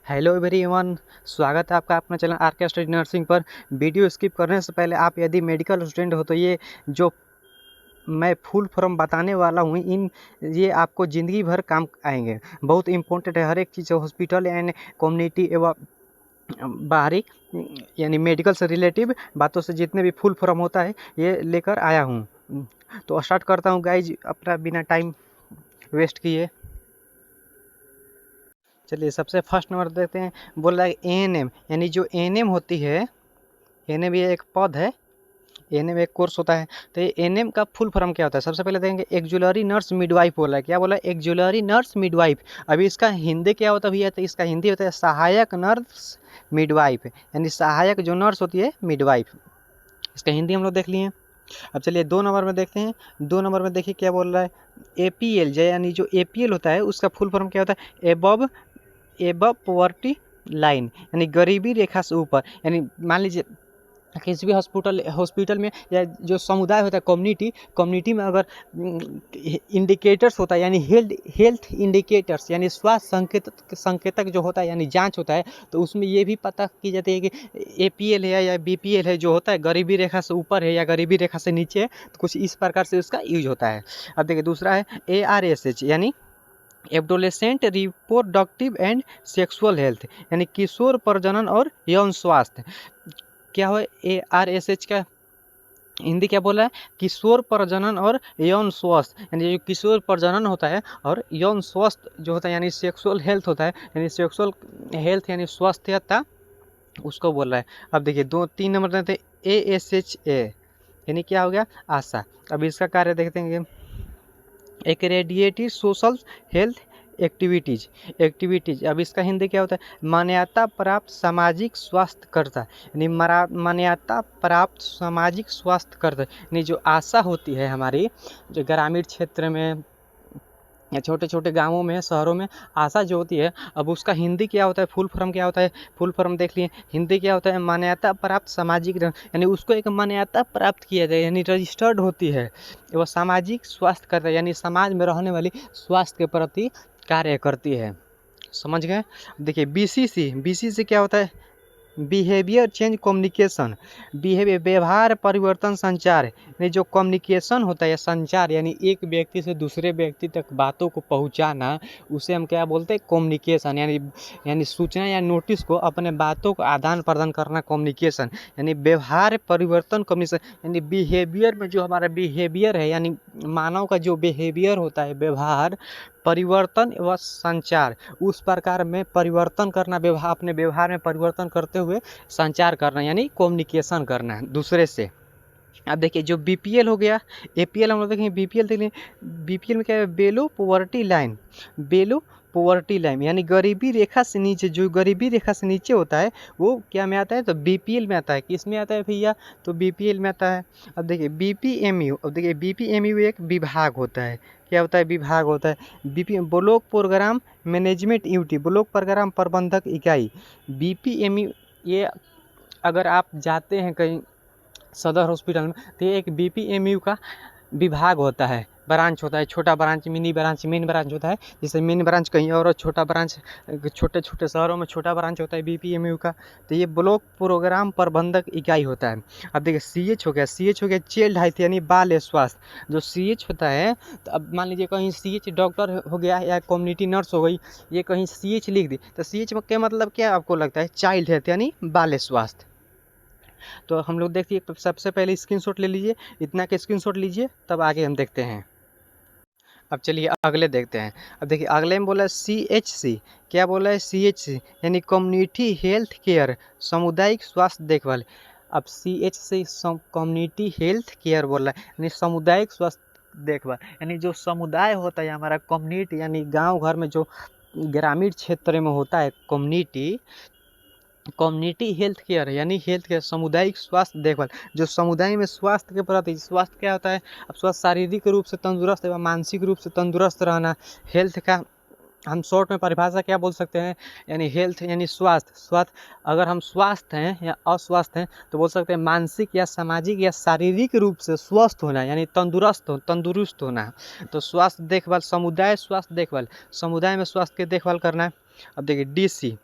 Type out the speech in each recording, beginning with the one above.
Hello everyone, स्वागत है आपका अपना चैनल आर.के. स्टडी नर्सिंग पर। वीडियो स्किप करने से पहले आप यदि मेडिकल स्टूडेंट हो तो ये जो मैं फुल फॉर्म बताने वाला हूँ ये आपको ज़िंदगी भर काम आएंगे। बहुत इंपॉर्टेंट है, हर एक चीज़ हॉस्पिटल एंड कम्युनिटी एवं बाहरी यानी मेडिकल से रिलेटिव बातों से जितने भी फुल फॉर्म होता है ये लेकर आया हूँ। तो स्टार्ट करता हूँ गाइज, अपना बिना टाइम वेस्ट किए। चलिए सबसे फर्स्ट नंबर देखते हैं। बोल रहा है एएनएम, यानी जो एएनएम होती है, एएनएम ये एक पद है, एएनएम एक कोर्स होता है। तो ये एएनएम का फुल फॉर्म क्या होता है? सबसे पहले देखेंगे एक्जुलरी नर्स मिडवाइफ बोला है। क्या बोला है? Auxiliary nurse midwife. अभी इसका हिंदी क्या होता है भैया? तो इसका हिंदी होता है सहायक नर्स मिडवाइफ, यानी सहायक जो नर्स होती है मिडवाइफ। इसका हिंदी हम लोग देख लिए। अब चलिए 2 नंबर में देखते हैं। 2 नंबर में देखिए क्या बोल रहा है। एपीएल यानी जो एपीएल होता है उसका फुल फॉर्म क्या होता है? एबव पॉवर्टी लाइन, यानी गरीबी रेखा से ऊपर। यानी मान लीजिए किसी भी हॉस्पिटल में या जो समुदाय होता है कम्युनिटी में अगर इंडिकेटर्स होता है, यानी हेल्थ इंडिकेटर्स, यानी स्वास्थ्य संकेतक जो होता है, यानी जांच होता है, तो उसमें ये भी पता की जाती है कि एपीएल है या बीपीएल है, जो होता है गरीबी रेखा से ऊपर है या गरीबी रेखा से नीचे है। तो कुछ इस प्रकार से उसका यूज होता है। अब देखिए दूसरा है ARSH, यानी adolescent reproductive and sexual health, यानी किशोर प्रजनन और यौन स्वास्थ्य। क्या हो ARSH का हिंदी क्या बोला है? किशोर प्रजनन और यौन स्वास्थ्य, यानी जो किशोर प्रजनन होता है और यौन स्वास्थ्य जो होता है, यानी सेक्सुअल हेल्थ होता है, यानी सेक्सुअल हेल्थ यानी स्वास्थ्यता, उसको बोल रहा है। अब देखिए 2-3 नंबर देते हैं ASHA, यानी क्या हो गया? आशा। अब इसका कार्य देखते हैं। एक्रेडिएटेड सोशल हेल्थ एक्टिविटीज। अब इसका हिंदी क्या होता है? मान्यता प्राप्त सामाजिक स्वास्थ्यकर्ता, यानी मान्यता प्राप्त सामाजिक स्वास्थ्यकर्ता, यानी जो आशा होती है हमारी, जो ग्रामीण क्षेत्र में या छोटे छोटे गांवों में, शहरों में आशा जो होती है, अब उसका हिंदी क्या होता है? फुल फॉर्म क्या होता है? फुल फॉर्म देख लिए। हिंदी क्या होता है? मान्यता प्राप्त सामाजिक, यानी उसको एक मान्यता प्राप्त किया जाए, यानी रजिस्टर्ड होती है। वो सामाजिक स्वास्थ्य करता है, यानी समाज में रहने वाली स्वास्थ्य के प्रति कार्य करती है। समझ गए? देखिए बीसीसी क्या होता है? बिहेवियर चेंज कम्युनिकेशन, व्यवहार परिवर्तन संचार, यानी जो कम्युनिकेशन होता है या संचार, यानी एक व्यक्ति से दूसरे व्यक्ति तक बातों को पहुंचाना, उसे हम क्या बोलते हैं? कम्युनिकेशन। यानी सूचना या नोटिस को, अपने बातों को आदान प्रदान करना, कम्युनिकेशन। यानी व्यवहार परिवर्तन कम्युनिकेशन, यानी बिहेवियर में जो हमारा बिहेवियर है, यानी मानव का जो बिहेवियर होता है, व्यवहार परिवर्तन व संचार, उस प्रकार में परिवर्तन करना, अपने व्यवहार में परिवर्तन करते हुए संचार करना, यानी कम्युनिकेशन करना है दूसरे से। अब देखिए जो बीपीएल हो गया, एपीएल हम लोग देखेंगे। बीपीएल देख लें। बीपीएल में क्या है? बेलो पॉवर्टी लाइन, यानी गरीबी रेखा से नीचे, जो गरीबी रेखा से नीचे होता है वो क्या में आता है? तो बीपीएल में आता है। किस में आता है भैया? तो बीपीएल में आता है। अब देखिए बीपीएमयू, अब देखिए बीपीएमयू एक विभाग होता है। क्या होता है? विभाग होता है। BP block programme management unit, block programme प्रबंधक इकाई, बीपीएमयू। ये अगर आप जाते हैं कहीं सदर हॉस्पिटल में, तो ये एक बीपीएमयू का विभाग होता है, ब्रांच होता है। छोटा branch, mini branch, main branch होता है। जैसे मेन ब्रांच कहीं और छोटा ब्रांच, छोटे छोटे शहरों में छोटा ब्रांच होता है बीपीएमयू का। तो ये ब्लॉक प्रोग्राम प्रबंधक इकाई होता है। अब देखिए सीएच हो गया। चाइल्ड हेल्थ, यानी बाल स्वास्थ्य। जो सीएच होता है, तो अब मान लीजिए कहीं सीएच डॉक्टर हो गया या कम्युनिटी नर्स हो गई, ये कहीं सीएच लिख दी, तो सीएच में क्या मतलब क्या आपको लगता है? चाइल्ड हेल्थ, यानी बाल स्वास्थ्य। तो हम लोग देखिए सबसे पहले स्क्रीनशॉट ले लीजिए, इतना के स्क्रीनशॉट लीजिए, तब आगे हम देखते हैं। अब चलिए अगले देखते हैं। अब देखिए अगले में बोला है CHC। क्या बोला है? CHC, यानी कम्युनिटी हेल्थ केयर, सामुदायिक स्वास्थ्य देखभाल। अब CHC कम्युनिटी हेल्थ केयर बोल रहा है, यानी सामुदायिक स्वास्थ्य देखभाल, यानी जो समुदाय होता है हमारा, कम्युनिटी, यानी गांव घर में जो ग्रामीण क्षेत्र में होता है कम्युनिटी हेल्थ केयर, यानी हेल्थ केयर, सामुदायिक स्वास्थ्य देखभाल, जो समुदाय में स्वास्थ्य के प्रति। स्वास्थ्य क्या होता है? अब स्वास्थ्य शारीरिक रूप से तंदुरुस्त एवं मानसिक रूप से तंदुरुस्त रहना। हेल्थ का हम शॉर्ट में परिभाषा क्या बोल सकते हैं? यानी हेल्थ यानी स्वास्थ्य। अगर हम स्वस्थ हैं या अस्वस्थ हैं तो बोल सकते हैं मानसिक या सामाजिक या शारीरिक रूप से स्वस्थ होना, यानी तंदुरुस्त होना। तो स्वास्थ्य देखभाल, समुदाय स्वास्थ्य देखभाल, समुदाय में स्वास्थ्य की देखभाल करना। अब देखिए DC।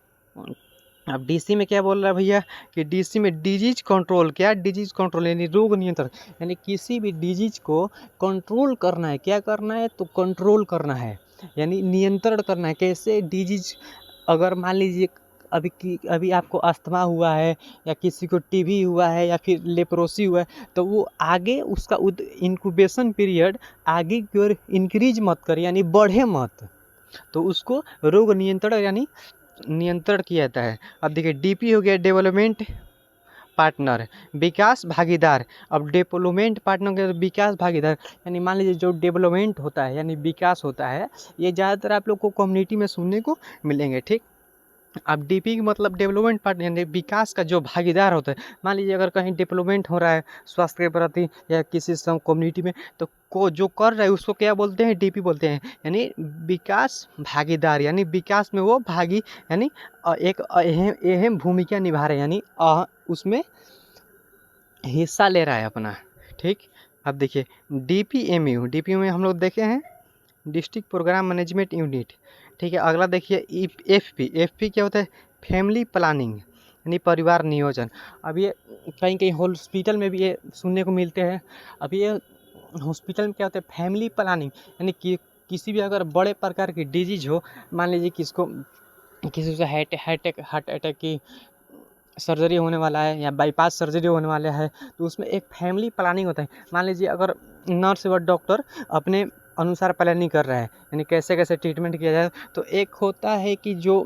अब डीसी में क्या बोल रहा है भैया कि डीसी में डिजीज कंट्रोल, क्या डिजीज कंट्रोल यानी रोग नियंत्रण, यानी किसी भी डिजीज को कंट्रोल करना है। क्या करना है? तो कंट्रोल करना है, यानी नियंत्रण करना है। कैसे? डिजीज, अगर मान लीजिए अभी आपको अस्थमा हुआ है या किसी को टीबी हुआ है या फिर लेप्रोसी हुआ है, तो वो आगे उसका इंक्यूबेशन पीरियड आगे की ओर इंक्रीज मत करे, यानी बढ़े मत, तो उसको रोग नियंत्रण यानी नियंत्रण किया जाता है। अब देखिए डीपी हो गया डेवलपमेंट पार्टनर, विकास भागीदार। अब डेवलपमेंट पार्टनर के विकास भागीदार, यानी मान लीजिए जो डेवलपमेंट होता है यानी विकास होता है, ये ज़्यादातर आप लोग को कम्युनिटी में सुनने को मिलेंगे, ठीक। अब डीपी की मतलब डेवलपमेंट पार्टनर यानी विकास का जो भागीदार होता है। मान लीजिए अगर कहीं डेवलपमेंट हो रहा है स्वास्थ्य के प्रति या किसी कम्युनिटी में, तो को जो कर रहा है उसको क्या बोलते हैं? डीपी बोलते हैं, यानी विकास भागीदार, यानी विकास में वो भागी, यानी एक अहम भूमिका निभा रहे हैं, यानी उसमें हिस्सा ले रहा है अपना, ठीक। अब देखिए डीपीएमयू, डीपीएमयू में हम लोग देखे हैं डिस्ट्रिक्ट प्रोग्राम मैनेजमेंट यूनिट, ठीक है। अगला देखिए एफपी, एफपी क्या होता है? फैमिली प्लानिंग यानी परिवार नियोजन। अब ये कहीं कहीं हॉस्पिटल में भी ये सुनने को मिलते हैं। अब ये हॉस्पिटल में क्या होता है? फैमिली प्लानिंग, यानी कि किसी भी अगर बड़े प्रकार की डिजीज हो, मान लीजिए किसी से हार्ट अटैक की सर्जरी होने वाला है या बाईपास सर्जरी होने वाला है, तो उसमें एक फैमिली प्लानिंग होता है। मान लीजिए अगर नर्स व डॉक्टर अपने अनुसार प्लानिंग कर रहा है, यानी कैसे कैसे ट्रीटमेंट किया जाए, तो एक होता है कि जो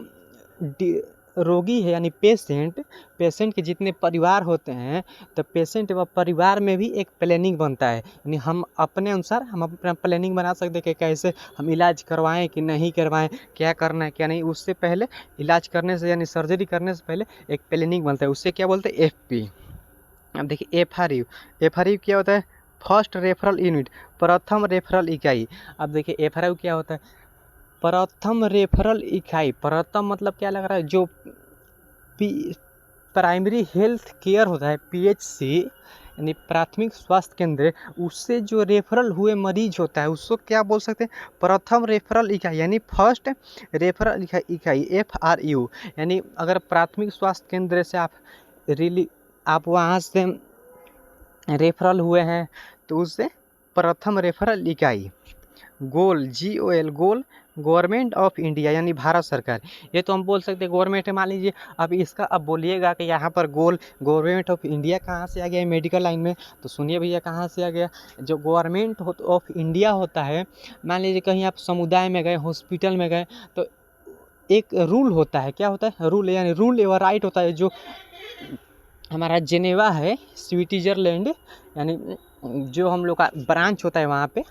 रोगी है यानी पेशेंट के जितने परिवार होते हैं, तो पेशेंट व परिवार में भी एक प्लानिंग बनता है, यानी हम अपने अनुसार हम अपना प्लानिंग बना सकते हैं कि कैसे हम इलाज करवाएं कि नहीं करवाएं, क्या करना है क्या नहीं। उससे पहले इलाज करने से यानी सर्जरी करने से पहले एक प्लानिंग बनता है, उससे क्या बोलते हैं? एफपी। अब देखिए एफआरयू, एफआरयू क्या होता है? फर्स्ट रेफरल यूनिट, प्रथम रेफरल इकाई। अब देखिए एफआरयू क्या होता है? प्रथम रेफरल इकाई। प्रथम मतलब क्या लग रहा है? जो प्राइमरी हेल्थ केयर होता है पीएचसी, यानी प्राथमिक स्वास्थ्य केंद्र, उससे जो रेफरल हुए मरीज होता है उसको क्या बोल सकते हैं? प्रथम रेफरल इकाई, यानी फर्स्ट रेफरल इकाई एफआरयू। यानी अगर प्राथमिक स्वास्थ्य केंद्र से आप वहाँ से रेफरल हुए हैं तो उससे प्रथम रेफरल इकाई। गोल, GOL, goal government of India यानी भारत सरकार। ये तो हम बोल सकते हैं गवर्नमेंट है, मान लीजिए। अब इसका अब बोलिएगा कि यहाँ पर गोल गवर्नमेंट ऑफ इंडिया कहाँ से आ गया है मेडिकल लाइन में, तो सुनिए भैया कहाँ से आ गया। जो गवर्नमेंट ऑफ इंडिया होता है, मान लीजिए कहीं आप समुदाय में गए, हॉस्पिटल में गए, तो एक रूल होता है। क्या होता है? रूल, यानी रूल एवं राइट होता है। जो हमारा जेनेवा है स्विट्जरलैंड, यानी जो हम लोग का ब्रांच होता है वहाँ पे,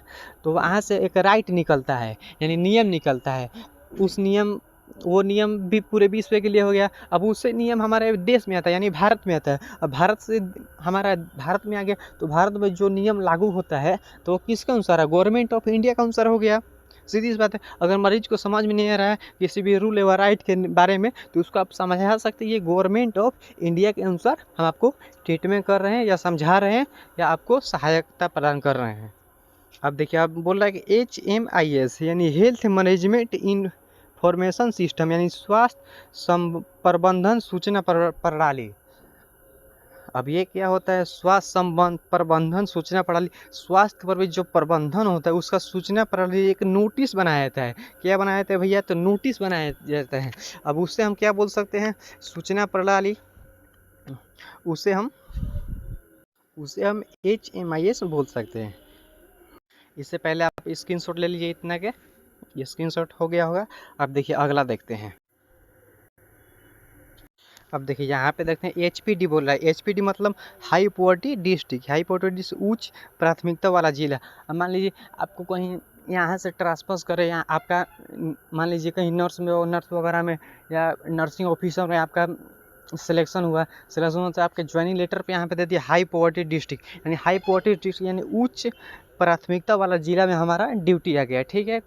तो वहाँ से एक राइट निकलता है, यानी नियम निकलता है। वो नियम भी पूरे विश्व के लिए हो गया। अब उससे नियम हमारे देश में आता है, यानी भारत में आता है। अब भारत से हमारा भारत में आ गया, तो भारत में जो नियम लागू होता है तो वो किसके अनुसार है? गवर्नमेंट ऑफ इंडिया के अनुसार हो गया। सीधी सी बात है। अगर मरीज को समझ में नहीं आ रहा है किसी भी रूल एवं राइट के बारे में, तो उसको आप समझा सकते हैं ये गवर्नमेंट ऑफ इंडिया के अनुसार हम आपको ट्रीटमेंट कर रहे हैं या समझा रहे हैं या आपको सहायता प्रदान कर रहे हैं। अब देखिए आप बोल रहा है कि HMIS यानी हेल्थ मैनेजमेंट इंफॉर्मेशन सिस्टम, यानी स्वास्थ्य प्रबंधन सूचना प्रणाली। अब ये क्या होता है? स्वास्थ्य प्रबंधन सूचना प्रणाली। स्वास्थ्य पर भी जो प्रबंधन होता है उसका सूचना प्रणाली एक नोटिस बनाया जाता है। क्या बनाया जाता है भैया? तो नोटिस बनाया जाता है। अब उससे हम क्या बोल सकते हैं? सूचना प्रणाली। उसे हम HMIS बोल सकते हैं। इससे पहले आप स्क्रीनशॉट ले लीजिए इतना के, ये स्क्रीनशॉट हो गया होगा। अब देखिए अगला देखते हैं। अब देखिए यहाँ पे देखते हैं HPD बोल रहा है। HPD मतलब high poverty district, high poverty district उच्च प्राथमिकता वाला जिला। अब मान लीजिए आपको कहीं यहाँ से ट्रांसफर करें, यहाँ आपका मान लीजिए कहीं नर्स वगैरह में या नर्सिंग ऑफिसर में आपका सिलेक्शन हुआ तो आपके ज्वाइनिंग लेटर पे यहाँ पे दे दिया हाई पॉवर्टी डिस्ट्रिक्ट, यानी हाई पॉवर्टी डिस्ट्रिक्ट यानी उच्च प्राथमिकता वाला जिला में हमारा ड्यूटी आ गया, ठीक है।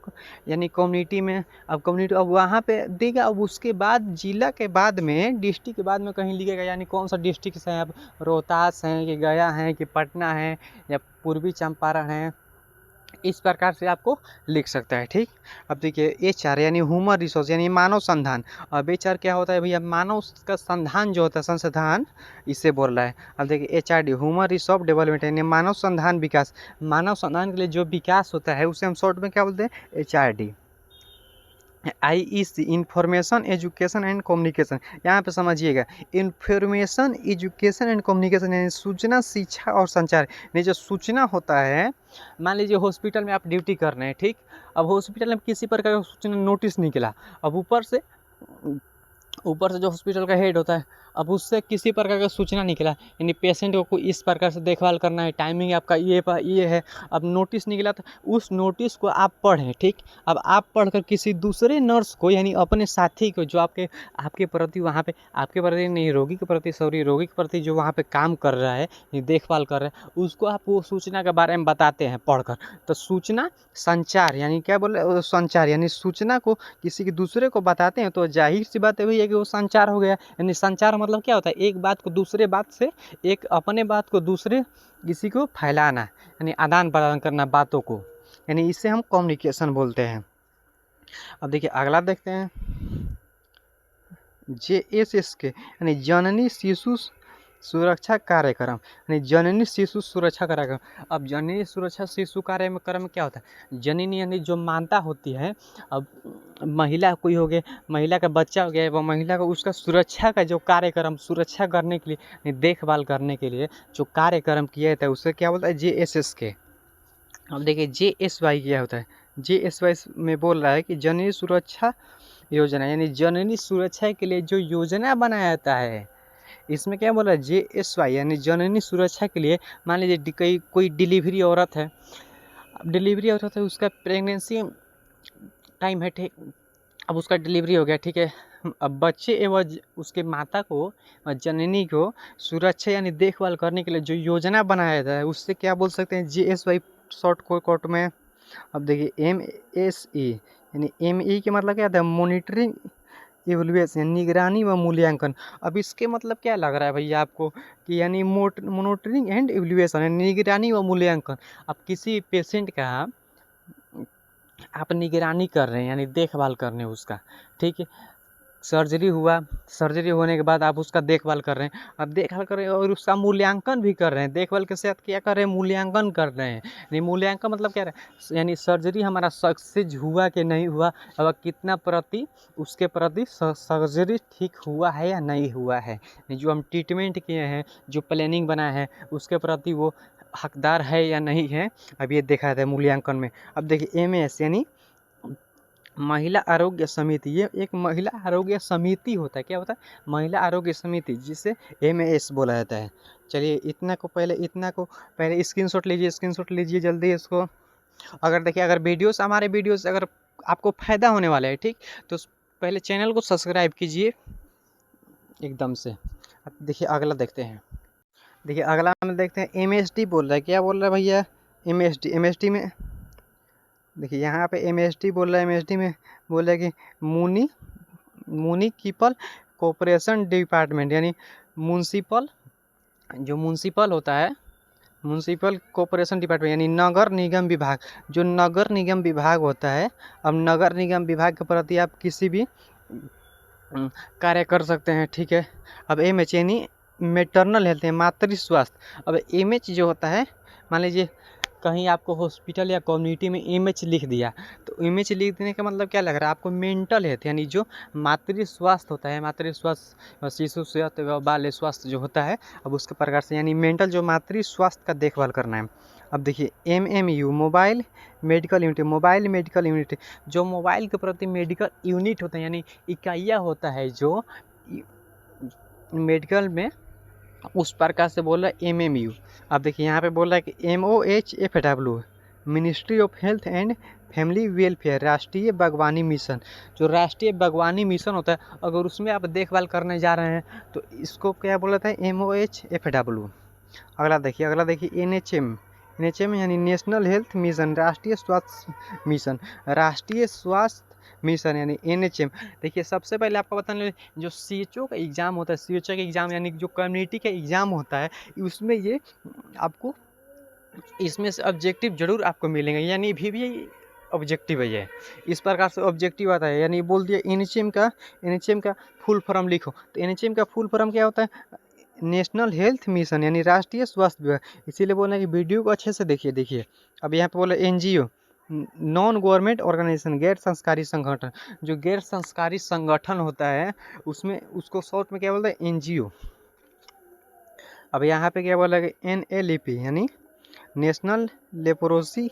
यानी कम्युनिटी में अब वहाँ पे देगा। अब उसके बाद जिला के बाद में डिस्ट्रिक्ट के बाद में कहीं लिखेगा, यानी कौन सा डिस्ट्रिक्ट से हैं आप, रोहतास हैं कि गया हैं कि पटना है या पूर्वी चंपारण है इस प्रकार से आपको लिख सकता है। ठीक, अब देखिए HR यानी ह्यूमन रिसोर्स यानी मानव संधान। अब HR क्या होता है भैया, मानव का संधान जो होता है, संसाधन, इससे बोल रहा है। अब देखिए HRD ह्यूमन रिसोर्स डेवलपमेंट यानी मानव संधान विकास। मानव संधान के लिए जो विकास होता है उसे हम शॉर्ट में क्या बोलते हैं, HRD। IEC information education and communication, यहाँ पे समझिएगा, इंफॉर्मेशन एजुकेशन एंड कम्युनिकेशन यानी सूचना, शिक्षा और संचार। नहीं, जो सूचना होता है, मान लीजिए हॉस्पिटल में आप ड्यूटी कर रहे हैं, ठीक, अब हॉस्पिटल में किसी प्रकार का सूचना नोटिस निकला, अब ऊपर से जो हॉस्पिटल का हेड होता है, अब उससे किसी प्रकार का सूचना निकला, यानी पेशेंट को इस प्रकार से देखभाल करना है, टाइमिंग आपका ये है, अब नोटिस निकला, तो उस नोटिस को आप पढ़ें। ठीक, अब आप पढ़कर किसी दूसरे नर्स को यानी अपने साथी को, जो आपके प्रति वहाँ पे, आपके प्रति नहीं, रोगी के प्रति जो वहाँ पे काम कर रहा है, देखभाल कर रहा है, उसको आप वो सूचना के बारे में बताते हैं पढ़कर। तो सूचना संचार यानी क्या बोले, संचार यानी सूचना को किसी के दूसरे को बताते हैं, तो जाहिर सी बात है भैया कि वो संचार हो गया। यानी संचार मतलब क्या होता है, एक बात को दूसरे बात से, एक अपने बात को दूसरे किसी को फैलाना, यानी आदान प्रदान करना बातों को, यानी इसे हम कम्युनिकेशन बोलते हैं। अब देखिए अगला देखते हैं, JSS के यानी जननी शिशु सुरक्षा कार्यक्रम, यानी जननी शिशु सुरक्षा कार्यक्रम। अब जननी सुरक्षा शिशु कार्यक्रम क्या होता है, जननी यानी जो माता होती है, अब महिला कोई हो गया, महिला का बच्चा हो गया, वो महिला को उसका सुरक्षा का जो कार्यक्रम, सुरक्षा करने के लिए, देखभाल करने के लिए जो कार्यक्रम किया जाता है उसे क्या बोलता है, JSS के। अब देखिए JSY क्या होता है, JSY में बोल रहा है कि जननी सुरक्षा योजना, यानी जननी सुरक्षा के लिए जो योजना बनाया जाता है, इसमें क्या बोला, JSY यानी जननी सुरक्षा के लिए। मान लीजिए कोई डिलीवरी औरत है, अब डिलीवरी औरत है, उसका प्रेगनेंसी टाइम है, ठीक, अब उसका डिलीवरी हो गया, ठीक है, अब बच्चे एवं उसके माता को, जननी को सुरक्षा यानी देखभाल करने के लिए जो योजना बनाया जाता है उससे क्या बोल सकते हैं, JSY शॉर्ट कोट में। अब देखिए MSE यानी ME के मतलब क्या होता है, मॉनिटरिंग इवैल्यूएशन, निगरानी व मूल्यांकन। अब इसके मतलब क्या लग रहा है भैया आपको, कि यानी मॉनिटरिंग एंड इवैल्यूएशन, निगरानी व मूल्यांकन। अब किसी पेशेंट का आप निगरानी कर रहे हैं, यानी देखभाल कर रहे हैं उसका, ठीक है, सर्जरी होने के बाद आप उसका देखभाल कर रहे हैं, अब देखभाल कर रहे हैं और उसका मूल्यांकन भी कर रहे हैं। देखभाल के साथ क्या कर रहे हैं, मूल्यांकन कर रहे हैं। यानी मूल्यांकन मतलब क्या है, यानी सर्जरी हमारा सक्सेस हुआ कि नहीं हुआ, अब कितना उसके प्रति सर्जरी ठीक हुआ है या नहीं हुआ है, जो हम ट्रीटमेंट किए हैं, जो प्लानिंग बनाया है, उसके प्रति वो हकदार है या नहीं है, अब ये देखा जाता है मूल्यांकन में। अब देखिए MS यानी महिला आरोग्य समिति, ये एक महिला आरोग्य समिति होता है, क्या होता है, महिला आरोग्य समिति, जिसे MS बोला जाता है। चलिए इतना को पहले स्क्रीनशॉट लीजिए जल्दी इसको। अगर देखिए, हमारे वीडियोस अगर आपको फ़ायदा होने वाला है, ठीक, तो पहले चैनल को सब्सक्राइब कीजिए एकदम से। अब देखिए अगला देखते हैं, देखिए अगला में देखते हैं MSD बोल रहा है, क्या बोल रहा है भैया, MSD में देखिए यहाँ पे MSD बोल रहा है, MSD में बोल रहा है कि म्युनिसिपल कॉर्पोरेशन डिपार्टमेंट, यानी म्युनिसिपल होता है, म्युनिसिपल कॉर्पोरेशन डिपार्टमेंट यानी नगर निगम विभाग, जो नगर निगम विभाग होता है। अब नगर निगम विभाग के प्रति आप किसी भी कार्य कर सकते हैं, ठीक है। अब MH यानी मैटरनल हेल्थ है, मातृ स्वास्थ्य। अब MH जो होता है, मान लीजिए कहीं आपको हॉस्पिटल या कम्युनिटी में MH लिख दिया, तो MH लिख देने का मतलब क्या लग रहा है आपको, मेंटल हेल्थ यानी जो मातृ स्वास्थ्य होता है, मातृ स्वास्थ्य, शिशु स्वास्थ्य व बाल स्वास्थ्य जो होता है, अब उसके प्रकार से यानी मेंटल जो मातृ स्वास्थ्य का देखभाल करना है। अब देखिए MMU मोबाइल मेडिकल यूनिट, जो मोबाइल के प्रति मेडिकल यूनिट होता है, यानी इकाइयाँ होता है जो मेडिकल में, उस प्रकार से बोल रहा है MMU। अब देखिए यहाँ पे बोल रहा है कि MOHFW ministry of health and family welfare, राष्ट्रीय बागवानी मिशन। जो राष्ट्रीय बागवानी मिशन होता है, अगर उसमें आप देखभाल करने जा रहे हैं तो इसको क्या बोला था, MOHFW। अगला देखिए NHM यानी नेशनल हेल्थ मिशन, राष्ट्रीय स्वास्थ्य मिशन यानी NHM। देखिए सबसे पहले आपको बताने, जो CHO का एग्ज़ाम होता है, CHO का एग्ज़ाम यानी जो कम्युनिटी का एग्ज़ाम होता है, उसमें ये आपको इसमें से ऑब्जेक्टिव जरूर आपको मिलेंगे, यानी भी ऑब्जेक्टिव है ये, इस प्रकार से ऑब्जेक्टिव आता है। यानी बोल दिया एनएचएम का फुल फॉर्म लिखो, तो एनएचएम का फुल फॉर्म क्या होता है, नेशनल हेल्थ मिशन, यानी राष्ट्रीय स्वास्थ्य विभाग। इसीलिए बोला कि वीडियो को अच्छे से देखिए। अब यहाँ पे बोला एनजीओ, नॉन गवर्नमेंट ऑर्गेनाइजेशन, गैर संस्कारी संगठन। जो गैर संस्कारी संगठन होता है उसमें उसको शॉर्ट में क्या बोलते हैं, एनजीओ। अब यहाँ पे क्या बोला कि एनएलईपी, यानी नेशनल लेप्रोसी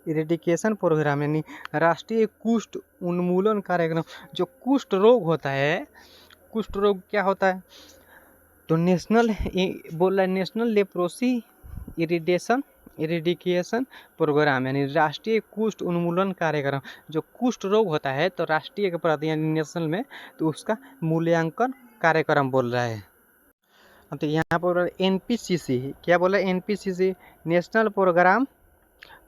इरेडिकेशन प्रोग्राम, यानी राष्ट्रीय कुष्ठ उन्मूलन कार्यक्रम। जो कुष्ठ रोग होता है, कुष्ठ रोग क्या होता है, तो बोल रहा है नेशनल लेप्रोसी इरिडिकेशन प्रोग्राम, यानी राष्ट्रीय कुष्ठ उन्मूलन कार्यक्रम। जो कुष्ठ रोग होता है तो राष्ट्रीय के प्रति यानी नेशनल में, तो उसका मूल्यांकन कार्यक्रम बोल रहा है। तो यहाँ पर एनपीसीसी क्या बोला, NPCC national programme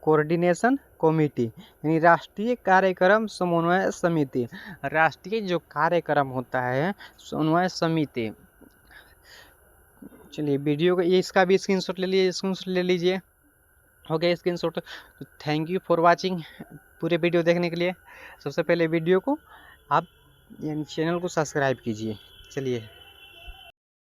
coordination committee, यानी राष्ट्रीय कार्यक्रम समन्वय समिति। राष्ट्रीय जो कार्यक्रम होता है समन्वय समिति। चलिए वीडियो का ये इसका भी स्क्रीनशॉट ले लीजिए। हो गया स्क्रीनशॉट। तो थैंक यू फॉर वाचिंग, पूरे वीडियो देखने के लिए। सबसे पहले वीडियो को आप यानी चैनल को सब्सक्राइब कीजिए। चलिए।